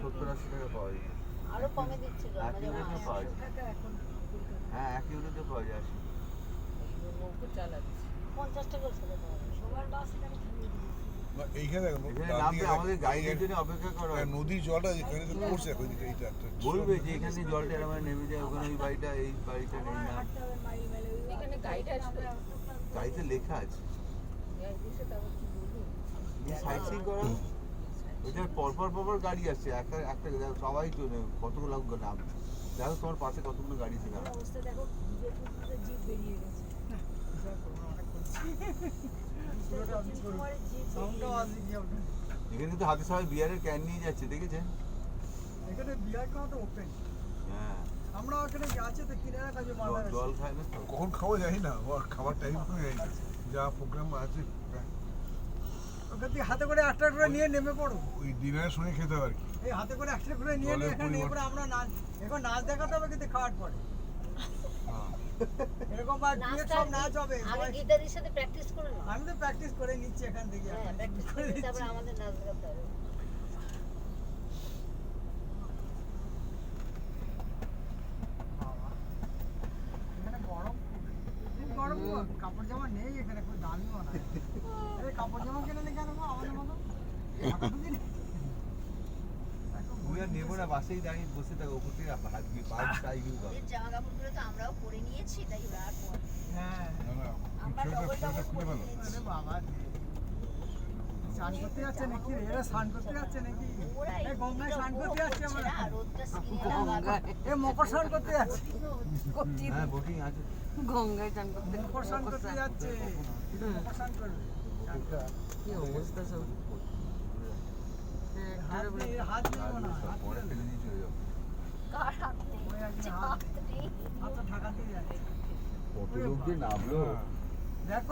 70-80 টাকা পাওয়া যায়। আরো কমে দিচ্ছিল 1 ইউরোতে পাওয়া যায়। হ্যাঁ 1 ইউরোতে পাওয়া যায়। নৌকো চালাচ্ছে 50 টাকা ছেড়ে পাওয়া যায়। সবার বাস এখানে থামিয়ে দিয়েছে। এইখানে নামতে আমাদের গাইডের জন্য অপেক্ষা করা হয়। নদীর জলটা যেখানে তো পড়ছে ওইদিকে এইটা বলবে যে এখানে জলটা এরকম নেমে যায়, ওখানে ওই বাড়িটা এই বাড়িটা নেই না। এখানে গাইড আসবে, গাড়িতে লেখা আছে গাইড এসে তারপর কি বলবো, সাইট সিং করা। ওইটার পরপর গাড়ি আসছে, একটা একটা সবাই তো কতগুলো লোক নাম দেখো, তোমার পাশে কতগুলো গাড়ি ছিল। অবস্থা দেখো, জিপ বেরিয়ে গেছে। এখানে কিন্তু হাতে সবাই বিয়ারের ক্যান নিয়ে যাচ্ছে, দেখেছেন? এখানে বিয়ার খাওয়া তো ওপেন। হ্যাঁ আমরা ওখানে আছে তো কিনে রাখা যে মালা জল খায় না তো। কখন খাওয়া যায় না, ওর খাবার টাইম হয়ে যায় না, যা প্রোগ্রাম আছে ওখান থেকে হাতে করে একটা করে নিয়ে নেমে পড়ো। ওই ডিনারের সঙ্গে খেতে হবে আর কি। এই হাতে করে একটা করে নিয়ে নিয়ে এখানে এরপরে আমরা নাচ, এখন নাচ দেখাতে হবে কিন্তু খাওয়ার পরে এরকম আর সব নাচ হবে। আগে গিটারের সাথে প্র্যাকটিস করে নাও। আমি তো প্র্যাকটিস করে নিচ্ছি এখান থেকে, হ্যাঁ, প্র্যাকটিস করে তারপর আমাদের নাচ দেখাতে হবে। এখানে গরম খুব গরম গো, কাপড় জামা নেই এখানে, খুব দামিও না। আরে কাপড় জামা কিনে নি কেন গো আমাদের মতো? তুমি আর নেবো না, বাসেই দাঁড়িয়ে বসে থাকো, ওপর থেকে হাত দিয়ে পাঁচ টাই ইউ করো। ওদের জামা কাপড়গুলো তো আমরাও পরে নিয়েছি, তাই ওরা আর পরে না। হ্যাঁ না না আমরা ডবল ডবল খুলে পরে ফেলো। নিয়েছি। আরে বাবা স্নান করতে যাচ্ছে নাকি রে? এরা স্নান করতে যাচ্ছে নাকি? ওরা এই গঙ্গায় স্নান করতে যাচ্ছে আমরা। না, রোদটা স্কিনে লাগাবে। এ মকর স্নান করতে যাচ্ছে। হ্যাঁ বোটিং আছে। গঙ্গায় চান করতে মকর স্নান করতে যাচ্ছে। মকর স্নান করবে। কি অবস্থা সব হাত নেই, হাত নেই মনে হয়। হাত পরে ফেলে দিয়ে চলে যাবো। কার হাত নেই? ওই একজন হাত নেই। হাতটা ঢাকাতেই যাচ্ছে। কত লোক যে নামলো। দেখো